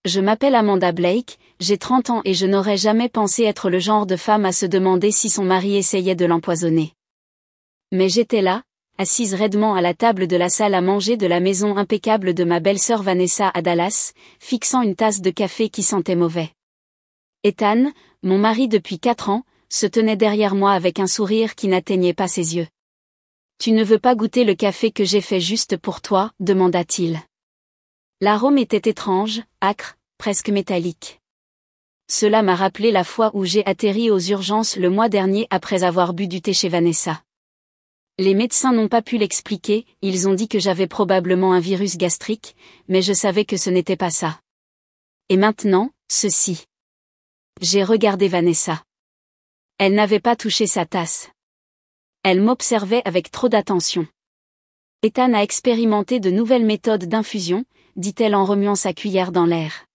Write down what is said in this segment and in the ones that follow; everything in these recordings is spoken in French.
Je m'appelle Amanda Blake, j'ai 30 ans et je n'aurais jamais pensé être le genre de femme à se demander si son mari essayait de l'empoisonner. Mais j'étais là, assise raidement à la table de la salle à manger de la maison impeccable de ma belle-sœur Vanessa à Dallas, fixant une tasse de café qui sentait mauvais. Ethan, mon mari depuis 4 ans, se tenait derrière moi avec un sourire qui n'atteignait pas ses yeux. « Tu ne veux pas goûter le café que j'ai fait juste pour toi ?» demanda-t-il. L'arôme était étrange, âcre, presque métallique. Cela m'a rappelé la fois où j'ai atterri aux urgences le mois dernier après avoir bu du thé chez Vanessa. Les médecins n'ont pas pu l'expliquer, ils ont dit que j'avais probablement un virus gastrique, mais je savais que ce n'était pas ça. Et maintenant, ceci. J'ai regardé Vanessa. Elle n'avait pas touché sa tasse. Elle m'observait avec trop d'attention. Ethan a expérimenté de nouvelles méthodes d'infusion, dit-elle en remuant sa cuillère dans l'air.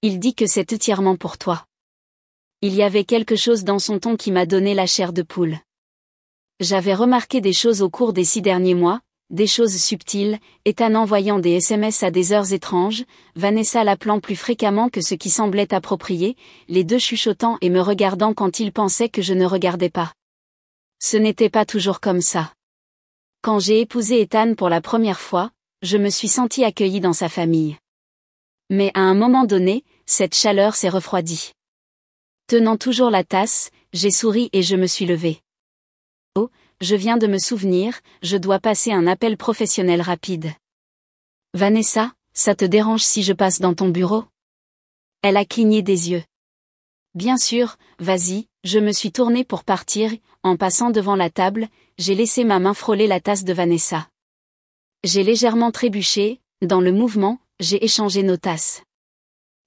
Il dit que c'est entièrement pour toi. Il y avait quelque chose dans son ton qui m'a donné la chair de poule. J'avais remarqué des choses au cours des 6 derniers mois, des choses subtiles, Ethan envoyant des SMS à des heures étranges, Vanessa l'appelant plus fréquemment que ce qui semblait approprié, les deux chuchotant et me regardant quand ils pensaient que je ne regardais pas. Ce n'était pas toujours comme ça. Quand j'ai épousé Ethan pour la première fois, je me suis sentie accueillie dans sa famille. Mais à un moment donné, cette chaleur s'est refroidie. Tenant toujours la tasse, j'ai souri et je me suis levée. Oh, je viens de me souvenir, je dois passer un appel professionnel rapide. Vanessa, ça te dérange si je passe dans ton bureau? Elle a cligné des yeux. Bien sûr, vas-y, je me suis tournée pour partir, en passant devant la table, j'ai laissé ma main frôler la tasse de Vanessa. J'ai légèrement trébuché, dans le mouvement, j'ai échangé nos tasses.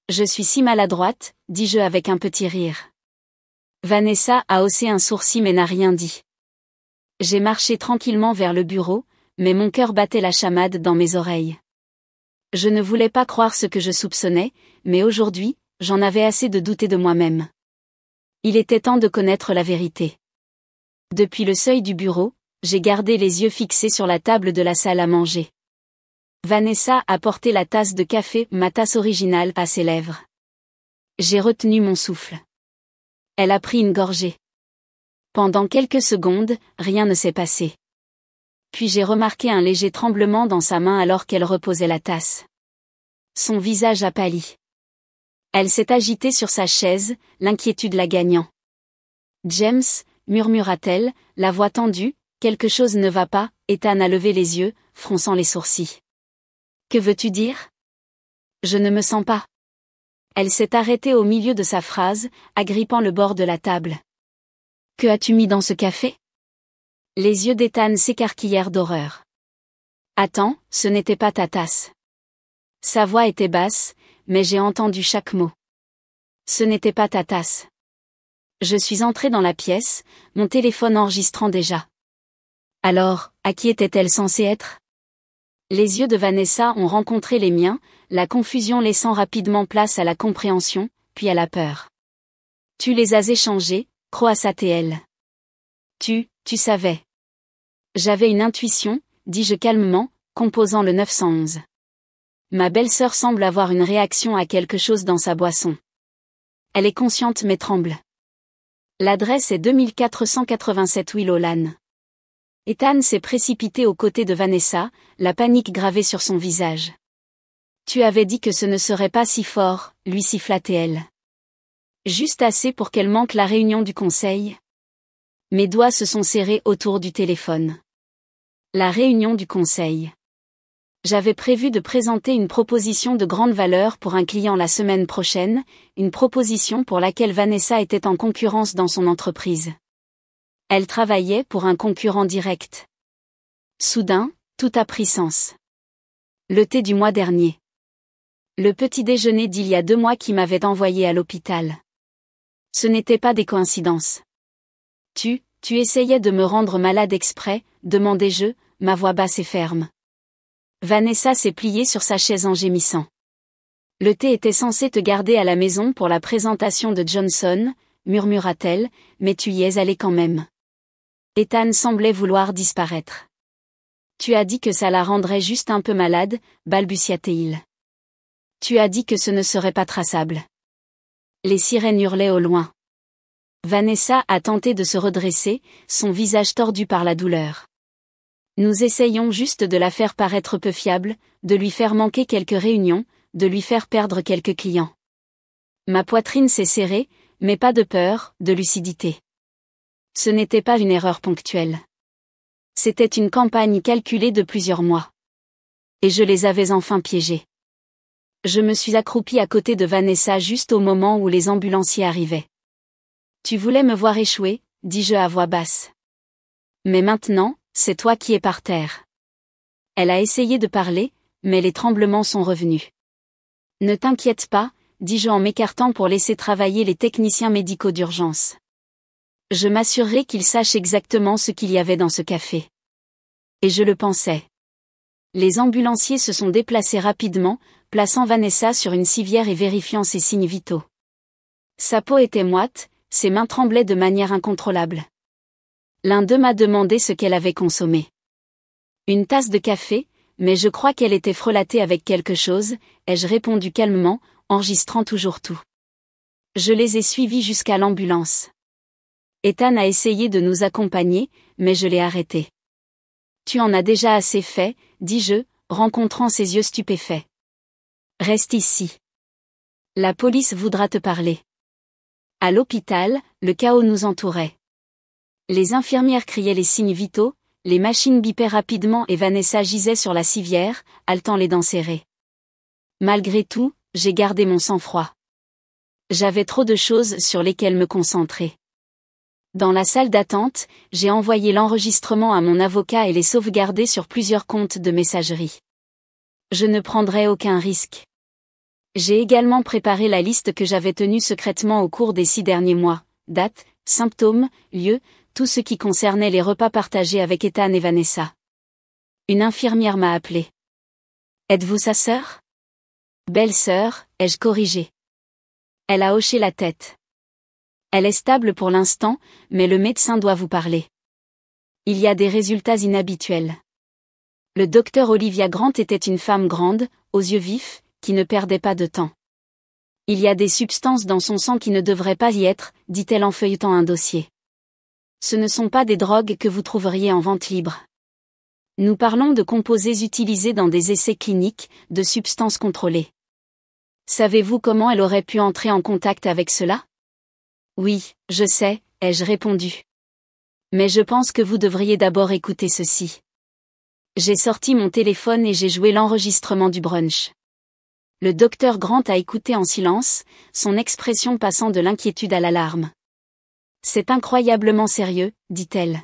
Je suis si maladroite, dis-je avec un petit rire. Vanessa a haussé un sourcil mais n'a rien dit. J'ai marché tranquillement vers le bureau, mais mon cœur battait la chamade dans mes oreilles. Je ne voulais pas croire ce que je soupçonnais, mais aujourd'hui, j'en avais assez de douter de moi-même. Il était temps de connaître la vérité. Depuis le seuil du bureau, j'ai gardé les yeux fixés sur la table de la salle à manger. Vanessa a porté la tasse de café, ma tasse originale, à ses lèvres. J'ai retenu mon souffle. Elle a pris une gorgée. Pendant quelques secondes, rien ne s'est passé. Puis j'ai remarqué un léger tremblement dans sa main alors qu'elle reposait la tasse. Son visage a pâli. Elle s'est agitée sur sa chaise, l'inquiétude la gagnant. « James » murmura-t-elle, la voix tendue, « quelque chose ne va pas ?» Ethan a levé les yeux, fronçant les sourcils. « Que veux-tu dire ? Je ne me sens pas. » Elle s'est arrêtée au milieu de sa phrase, agrippant le bord de la table. « Que as-tu mis dans ce café ?» Les yeux d'Ethan s'écarquillèrent d'horreur. « Attends, ce n'était pas ta tasse. » Sa voix était basse, mais j'ai entendu chaque mot. « Ce n'était pas ta tasse. » Je suis entrée dans la pièce, mon téléphone enregistrant déjà. Alors, à qui était-elle censée être ? Les yeux de Vanessa ont rencontré les miens, la confusion laissant rapidement place à la compréhension, puis à la peur. « Tu les as échangés » croassa-t-elle. « Tu savais. » J'avais une intuition, dis-je calmement, composant le 911. Ma belle-sœur semble avoir une réaction à quelque chose dans sa boisson. Elle est consciente mais tremble. L'adresse est 2487 Willow Lane. Ethan s'est précipité aux côtés de Vanessa, la panique gravée sur son visage. « Tu avais dit que ce ne serait pas si fort » lui siffla-t-elle. « Juste assez pour qu'elle manque la réunion du conseil ?» Mes doigts se sont serrés autour du téléphone. La réunion du conseil. J'avais prévu de présenter une proposition de grande valeur pour un client la semaine prochaine, une proposition pour laquelle Vanessa était en concurrence dans son entreprise. Elle travaillait pour un concurrent direct. Soudain, tout a pris sens. Le thé du mois dernier. Le petit déjeuner d'il y a 2 mois qui m'avait envoyé à l'hôpital. Ce n'était pas des coïncidences. Tu essayais de me rendre malade exprès, demandai-je, ma voix basse et ferme. Vanessa s'est pliée sur sa chaise en gémissant. Le thé était censé te garder à la maison pour la présentation de Johnson, murmura-t-elle, mais tu y es allé quand même. Ethan semblait vouloir disparaître. Tu as dit que ça la rendrait juste un peu malade, balbutia-t-il. Tu as dit que ce ne serait pas traçable. Les sirènes hurlaient au loin. Vanessa a tenté de se redresser, son visage tordu par la douleur. Nous essayons juste de la faire paraître peu fiable, de lui faire manquer quelques réunions, de lui faire perdre quelques clients. Ma poitrine s'est serrée, mais pas de peur, de lucidité. Ce n'était pas une erreur ponctuelle. C'était une campagne calculée de plusieurs mois. Et je les avais enfin piégés. Je me suis accroupie à côté de Vanessa juste au moment où les ambulanciers arrivaient. Tu voulais me voir échouer, dis-je à voix basse. Mais maintenant, c'est toi qui es par terre. Elle a essayé de parler, mais les tremblements sont revenus. Ne t'inquiète pas, dis-je en m'écartant pour laisser travailler les techniciens médicaux d'urgence. Je m'assurerai qu'ils sachent exactement ce qu'il y avait dans ce café. Et je le pensais. Les ambulanciers se sont déplacés rapidement, plaçant Vanessa sur une civière et vérifiant ses signes vitaux. Sa peau était moite, ses mains tremblaient de manière incontrôlable. L'un d'eux m'a demandé ce qu'elle avait consommé. Une tasse de café, mais je crois qu'elle était frelatée avec quelque chose, ai-je répondu calmement, enregistrant toujours tout. Je les ai suivis jusqu'à l'ambulance. Ethan a essayé de nous accompagner, mais je l'ai arrêté. Tu en as déjà assez fait, dis-je, rencontrant ses yeux stupéfaits. Reste ici. La police voudra te parler. À l'hôpital, le chaos nous entourait. Les infirmières criaient les signes vitaux, les machines bipaient rapidement et Vanessa gisait sur la civière, haletant les dents serrées. Malgré tout, j'ai gardé mon sang-froid. J'avais trop de choses sur lesquelles me concentrer. Dans la salle d'attente, j'ai envoyé l'enregistrement à mon avocat et l'ai sauvegardé sur plusieurs comptes de messagerie. Je ne prendrai aucun risque. J'ai également préparé la liste que j'avais tenue secrètement au cours des 6 derniers mois, date, symptômes, lieu, tout ce qui concernait les repas partagés avec Ethan et Vanessa. Une infirmière m'a appelé. Êtes-vous sa sœur? Belle-sœur, ai-je corrigé. Elle a hoché la tête. Elle est stable pour l'instant, mais le médecin doit vous parler. Il y a des résultats inhabituels. Le docteur Olivia Grant était une femme grande, aux yeux vifs, qui ne perdait pas de temps. Il y a des substances dans son sang qui ne devraient pas y être, dit-elle en feuilletant un dossier. Ce ne sont pas des drogues que vous trouveriez en vente libre. Nous parlons de composés utilisés dans des essais cliniques, de substances contrôlées. Savez-vous comment elle aurait pu entrer en contact avec cela? Oui, je sais, ai-je répondu. Mais je pense que vous devriez d'abord écouter ceci. J'ai sorti mon téléphone et j'ai joué l'enregistrement du brunch. Le docteur Grant a écouté en silence, son expression passant de l'inquiétude à l'alarme. C'est incroyablement sérieux, dit-elle.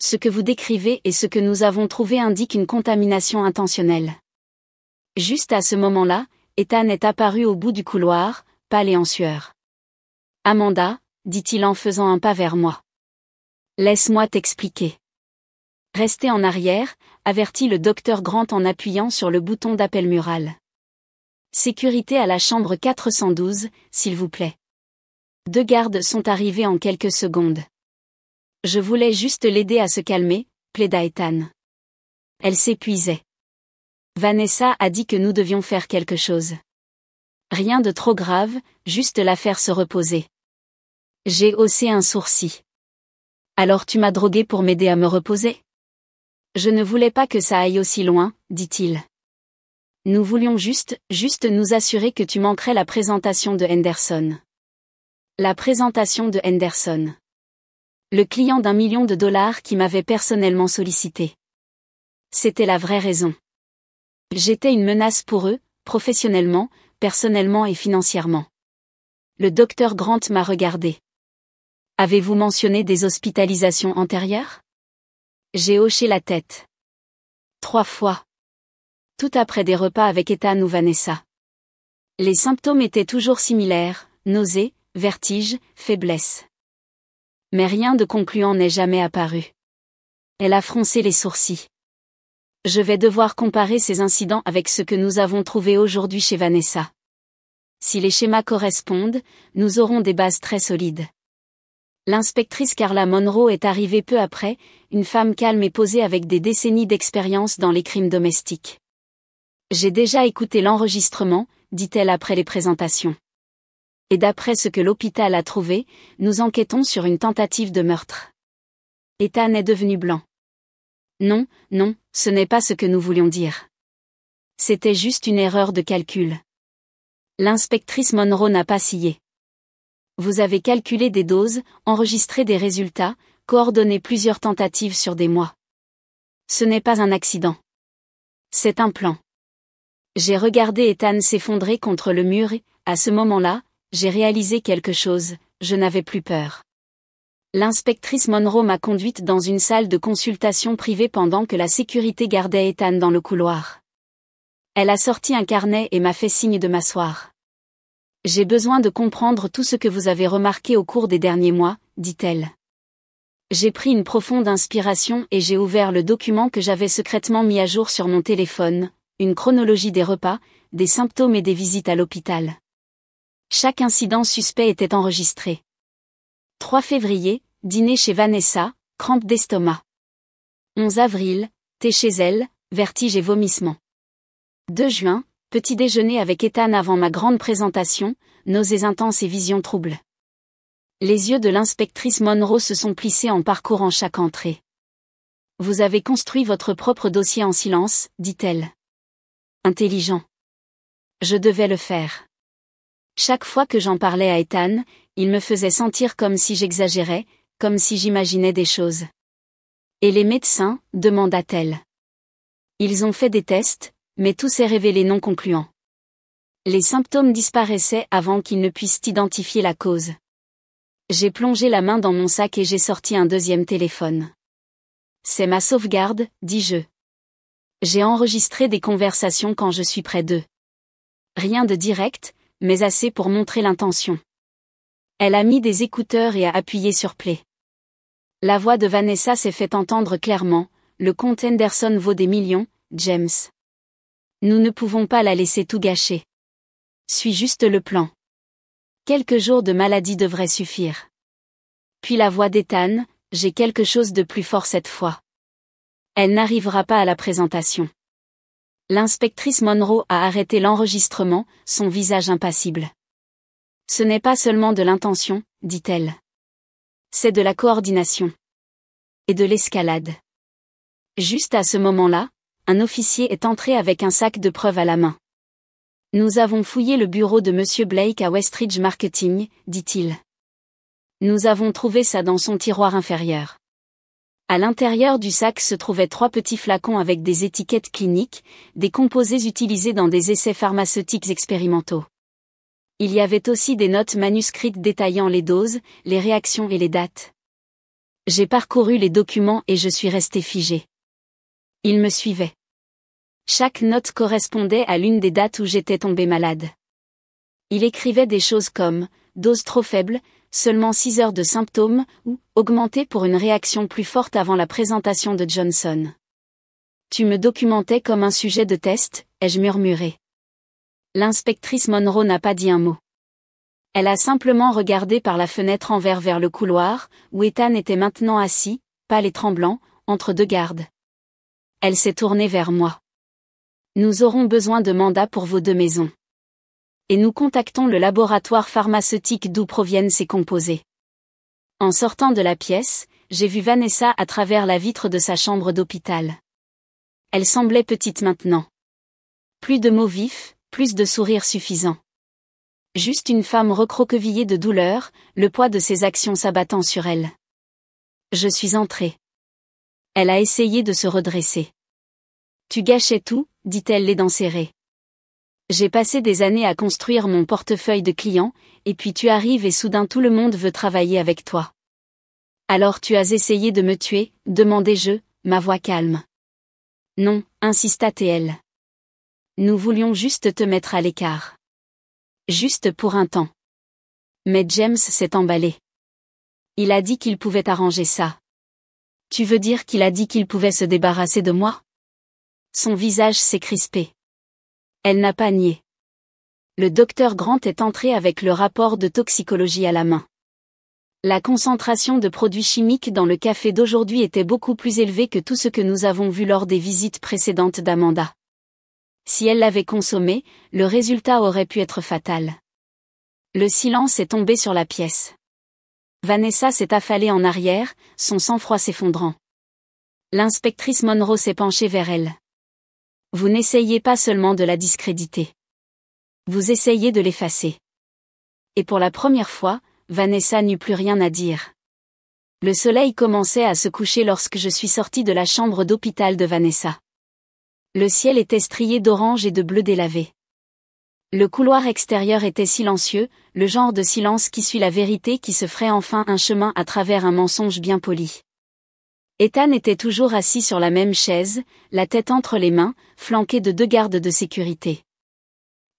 Ce que vous décrivez et ce que nous avons trouvé indique une contamination intentionnelle. Juste à ce moment-là, Ethan est apparu au bout du couloir, pâle et en sueur. Amanda, dit-il en faisant un pas vers moi. Laisse-moi t'expliquer. Restez en arrière, avertit le docteur Grant en appuyant sur le bouton d'appel mural. Sécurité à la chambre 412, s'il vous plaît. 2 gardes sont arrivés en quelques secondes. Je voulais juste l'aider à se calmer, plaida Ethan. Elle s'épuisait. Vanessa a dit que nous devions faire quelque chose. Rien de trop grave, juste la faire se reposer. J'ai haussé un sourcil. Alors tu m'as drogué pour m'aider à me reposer? Je ne voulais pas que ça aille aussi loin, dit-il. Nous voulions juste nous assurer que tu manquerais la présentation de Henderson. La présentation de Henderson. Le client d'1 million de dollars qui m'avait personnellement sollicité. C'était la vraie raison. J'étais une menace pour eux, professionnellement, personnellement et financièrement. Le docteur Grant m'a regardé. Avez-vous mentionné des hospitalisations antérieures? J'ai hoché la tête. 3 fois. Tout après des repas avec Ethan ou Vanessa. Les symptômes étaient toujours similaires, nausées, vertiges, faiblesse. Mais rien de concluant n'est jamais apparu. Elle a froncé les sourcils. Je vais devoir comparer ces incidents avec ce que nous avons trouvé aujourd'hui chez Vanessa. Si les schémas correspondent, nous aurons des bases très solides. L'inspectrice Carla Monroe est arrivée peu après, une femme calme et posée avec des décennies d'expérience dans les crimes domestiques. J'ai déjà écouté l'enregistrement, dit-elle après les présentations. Et d'après ce que l'hôpital a trouvé, nous enquêtons sur une tentative de meurtre. Ethan est devenu blanc. Non, non, ce n'est pas ce que nous voulions dire. C'était juste une erreur de calcul. L'inspectrice Monroe n'a pas scié. Vous avez calculé des doses, enregistré des résultats, coordonné plusieurs tentatives sur des mois. Ce n'est pas un accident. C'est un plan. J'ai regardé Ethan s'effondrer contre le mur et, à ce moment-là, j'ai réalisé quelque chose, je n'avais plus peur. L'inspectrice Monroe m'a conduite dans une salle de consultation privée pendant que la sécurité gardait Ethan dans le couloir. Elle a sorti un carnet et m'a fait signe de m'asseoir. J'ai besoin de comprendre tout ce que vous avez remarqué au cours des derniers mois, dit-elle. J'ai pris une profonde inspiration et j'ai ouvert le document que j'avais secrètement mis à jour sur mon téléphone, une chronologie des repas, des symptômes et des visites à l'hôpital. Chaque incident suspect était enregistré. 3 février, dîner chez Vanessa, crampe d'estomac. 11 avril, thé chez elle, vertige et vomissement. 2 juin, petit déjeuner avec Ethan avant ma grande présentation, nausées intenses et visions troubles. Les yeux de l'inspectrice Monroe se sont plissés en parcourant chaque entrée. Vous avez construit votre propre dossier en silence, dit-elle. Intelligent. Je devais le faire. Chaque fois que j'en parlais à Ethan, il me faisait sentir comme si j'exagérais, comme si j'imaginais des choses. Et les médecins, demanda-t-elle. Ils ont fait des tests, mais tout s'est révélé non concluant. Les symptômes disparaissaient avant qu'ils ne puissent identifier la cause. J'ai plongé la main dans mon sac et j'ai sorti un deuxième téléphone. C'est ma sauvegarde, dis-je. J'ai enregistré des conversations quand je suis près d'eux. Rien de direct, mais assez pour montrer l'intention. Elle a mis des écouteurs et a appuyé sur play. La voix de Vanessa s'est fait entendre clairement, le comte Henderson vaut des millions, James. Nous ne pouvons pas la laisser tout gâcher. Suis juste le plan. Quelques jours de maladie devraient suffire. Puis la voix d'Ethan, j'ai quelque chose de plus fort cette fois. Elle n'arrivera pas à la présentation. L'inspectrice Monroe a arrêté l'enregistrement, son visage impassible. Ce n'est pas seulement de l'intention, dit-elle. C'est de la coordination. Et de l'escalade. Juste à ce moment-là, un officier est entré avec un sac de preuves à la main. Nous avons fouillé le bureau de Monsieur Blake à Westridge Marketing, dit-il. Nous avons trouvé ça dans son tiroir inférieur. À l'intérieur du sac se trouvaient 3 petits flacons avec des étiquettes cliniques, des composés utilisés dans des essais pharmaceutiques expérimentaux. Il y avait aussi des notes manuscrites détaillant les doses, les réactions et les dates. J'ai parcouru les documents et je suis resté figé. Ils me suivaient. Chaque note correspondait à l'une des dates où j'étais tombé malade. Il écrivait des choses comme « dose trop faible », seulement 6 heures de symptômes, ou « augmenté pour une réaction plus forte avant la présentation de Johnson ». Tu me documentais comme un sujet de test, ai-je murmuré. L'inspectrice Monroe n'a pas dit un mot. Elle a simplement regardé par la fenêtre en verre vers le couloir, où Ethan était maintenant assis, pâle et tremblant, entre 2 gardes. Elle s'est tournée vers moi. Nous aurons besoin de mandats pour vos 2 maisons. Et nous contactons le laboratoire pharmaceutique d'où proviennent ces composés. En sortant de la pièce, j'ai vu Vanessa à travers la vitre de sa chambre d'hôpital. Elle semblait petite maintenant. Plus de mots vifs, plus de sourires suffisants. Juste une femme recroquevillée de douleur, le poids de ses actions s'abattant sur elle. Je suis entrée. Elle a essayé de se redresser. Tu gâchais tout, dit-elle les dents serrées. J'ai passé des années à construire mon portefeuille de clients, et puis tu arrives et soudain tout le monde veut travailler avec toi. Alors tu as essayé de me tuer, demandai-je, ma voix calme. Non, insista TL. Nous voulions juste te mettre à l'écart. Juste pour un temps. Mais James s'est emballé. Il a dit qu'il pouvait arranger ça. Tu veux dire qu'il a dit qu'il pouvait se débarrasser de moi? Son visage s'est crispé. Elle n'a pas nié. Le docteur Grant est entré avec le rapport de toxicologie à la main. La concentration de produits chimiques dans le café d'aujourd'hui était beaucoup plus élevée que tout ce que nous avons vu lors des visites précédentes d'Amanda. Si elle l'avait consommé, le résultat aurait pu être fatal. Le silence est tombé sur la pièce. Vanessa s'est affalée en arrière, son sang-froid s'effondrant. L'inspectrice Monroe s'est penchée vers elle. Vous n'essayez pas seulement de la discréditer. Vous essayez de l'effacer. Et pour la première fois, Vanessa n'eut plus rien à dire. Le soleil commençait à se coucher lorsque je suis sortie de la chambre d'hôpital de Vanessa. Le ciel était strié d'orange et de bleu délavé. Le couloir extérieur était silencieux, le genre de silence qui suit la vérité qui se ferait enfin un chemin à travers un mensonge bien poli. Ethan était toujours assis sur la même chaise, la tête entre les mains, flanqué de 2 gardes de sécurité.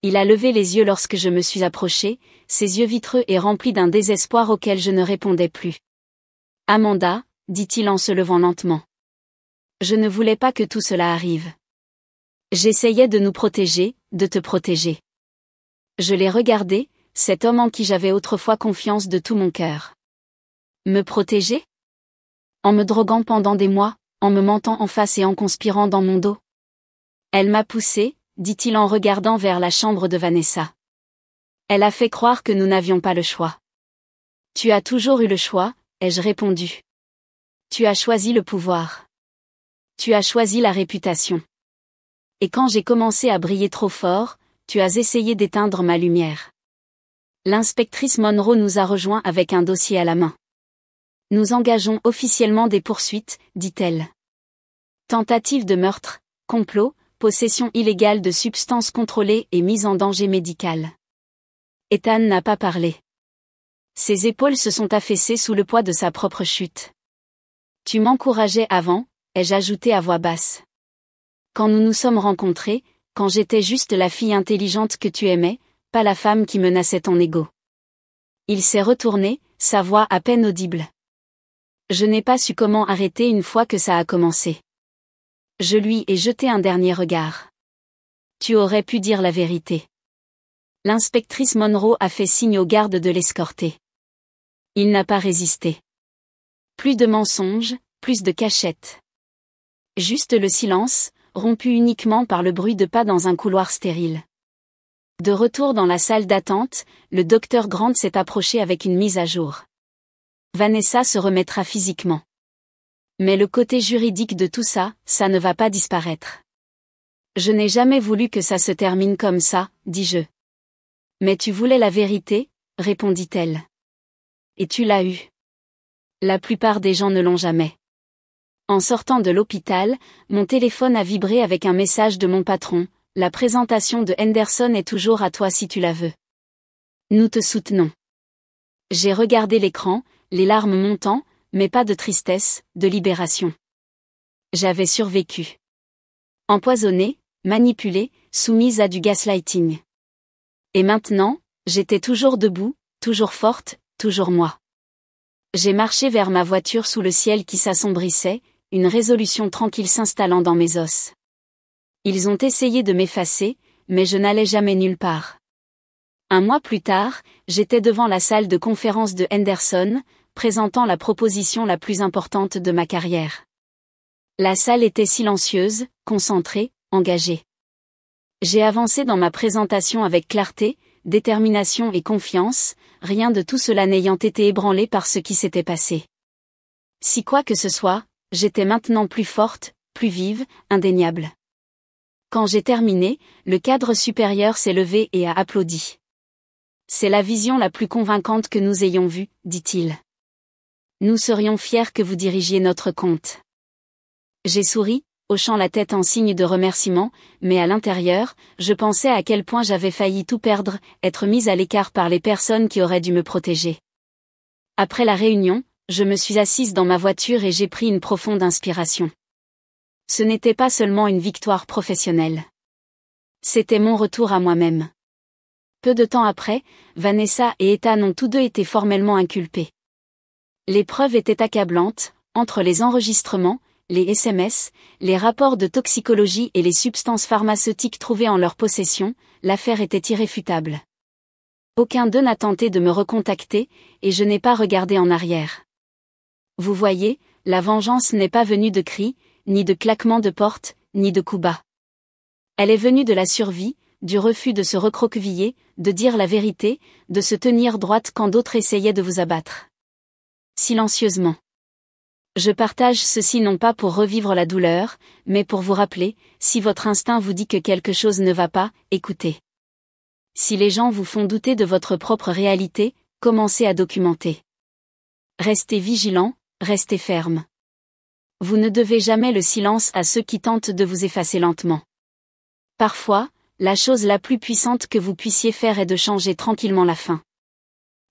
Il a levé les yeux lorsque je me suis approchée, ses yeux vitreux et remplis d'un désespoir auquel je ne répondais plus. « Amanda, » dit-il en se levant lentement. « Je ne voulais pas que tout cela arrive. J'essayais de nous protéger, de te protéger. » Je l'ai regardé, cet homme en qui j'avais autrefois confiance de tout mon cœur. Me protéger ? En me droguant pendant des mois, en me mentant en face et en conspirant dans mon dos. Elle m'a poussé, dit-il en regardant vers la chambre de Vanessa. Elle a fait croire que nous n'avions pas le choix. Tu as toujours eu le choix, ai-je répondu. Tu as choisi le pouvoir. Tu as choisi la réputation. Et quand j'ai commencé à briller trop fort, tu as essayé d'éteindre ma lumière. L'inspectrice Monroe nous a rejoints avec un dossier à la main. Nous engageons officiellement des poursuites, dit-elle. Tentative de meurtre, complot, possession illégale de substances contrôlées et mise en danger médical. Ethan n'a pas parlé. Ses épaules se sont affaissées sous le poids de sa propre chute. Tu m'encourageais avant, ai-je ajouté à voix basse. Quand nous nous sommes rencontrés, quand j'étais juste la fille intelligente que tu aimais, pas la femme qui menaçait ton ego. Il s'est retourné, sa voix à peine audible. Je n'ai pas su comment arrêter une fois que ça a commencé. Je lui ai jeté un dernier regard. Tu aurais pu dire la vérité. L'inspectrice Monroe a fait signe aux gardes de l'escorter. Il n'a pas résisté. Plus de mensonges, plus de cachettes. Juste le silence, rompu uniquement par le bruit de pas dans un couloir stérile. De retour dans la salle d'attente, le docteur Grant s'est approché avec une mise à jour. Vanessa se remettra physiquement. Mais le côté juridique de tout ça, ça ne va pas disparaître. Je n'ai jamais voulu que ça se termine comme ça, dis-je. Mais tu voulais la vérité, répondit-elle. Et tu l'as eue. La plupart des gens ne l'ont jamais. En sortant de l'hôpital, mon téléphone a vibré avec un message de mon patron. La présentation de Henderson est toujours à toi si tu la veux. Nous te soutenons. J'ai regardé l'écran, les larmes montant, mais pas de tristesse, de libération. J'avais survécu. Empoisonnée, manipulée, soumise à du gaslighting. Et maintenant, j'étais toujours debout, toujours forte, toujours moi. J'ai marché vers ma voiture sous le ciel qui s'assombrissait, une résolution tranquille s'installant dans mes os. Ils ont essayé de m'effacer, mais je n'allais jamais nulle part. Un mois plus tard, j'étais devant la salle de conférence de Henderson, présentant la proposition la plus importante de ma carrière. La salle était silencieuse, concentrée, engagée. J'ai avancé dans ma présentation avec clarté, détermination et confiance, rien de tout cela n'ayant été ébranlé par ce qui s'était passé. Si quoi que ce soit, j'étais maintenant plus forte, plus vive, indéniable. Quand j'ai terminé, le cadre supérieur s'est levé et a applaudi. C'est la vision la plus convaincante que nous ayons vue, dit-il. Nous serions fiers que vous dirigiez notre compte. J'ai souri, hochant la tête en signe de remerciement, mais à l'intérieur, je pensais à quel point j'avais failli tout perdre, être mise à l'écart par les personnes qui auraient dû me protéger. Après la réunion, je me suis assise dans ma voiture et j'ai pris une profonde inspiration. Ce n'était pas seulement une victoire professionnelle. C'était mon retour à moi-même. Peu de temps après, Vanessa et Ethan ont tous deux été formellement inculpés. Les preuves étaient accablantes, entre les enregistrements, les SMS, les rapports de toxicologie et les substances pharmaceutiques trouvées en leur possession, l'affaire était irréfutable. Aucun d'eux n'a tenté de me recontacter, et je n'ai pas regardé en arrière. Vous voyez, la vengeance n'est pas venue de cris, ni de claquements de porte, ni de coups bas. Elle est venue de la survie, du refus de se recroqueviller, de dire la vérité, de se tenir droite quand d'autres essayaient de vous abattre. Silencieusement. Je partage ceci non pas pour revivre la douleur, mais pour vous rappeler, si votre instinct vous dit que quelque chose ne va pas, écoutez. Si les gens vous font douter de votre propre réalité, commencez à documenter. Restez vigilant, restez ferme. Vous ne devez jamais le silence à ceux qui tentent de vous effacer lentement. Parfois, la chose la plus puissante que vous puissiez faire est de changer tranquillement la fin.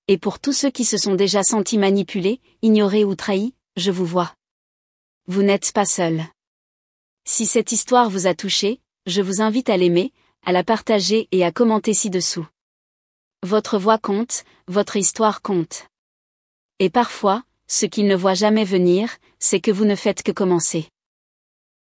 Et pour tous ceux qui se sont déjà sentis manipulés, ignorés ou trahis, je vous vois. Vous n'êtes pas seul. Si cette histoire vous a touché, je vous invite à l'aimer, à la partager et à commenter ci-dessous. Votre voix compte, votre histoire compte. Et parfois, ce qu'ils ne voient jamais venir, c'est que vous ne faites que commencer.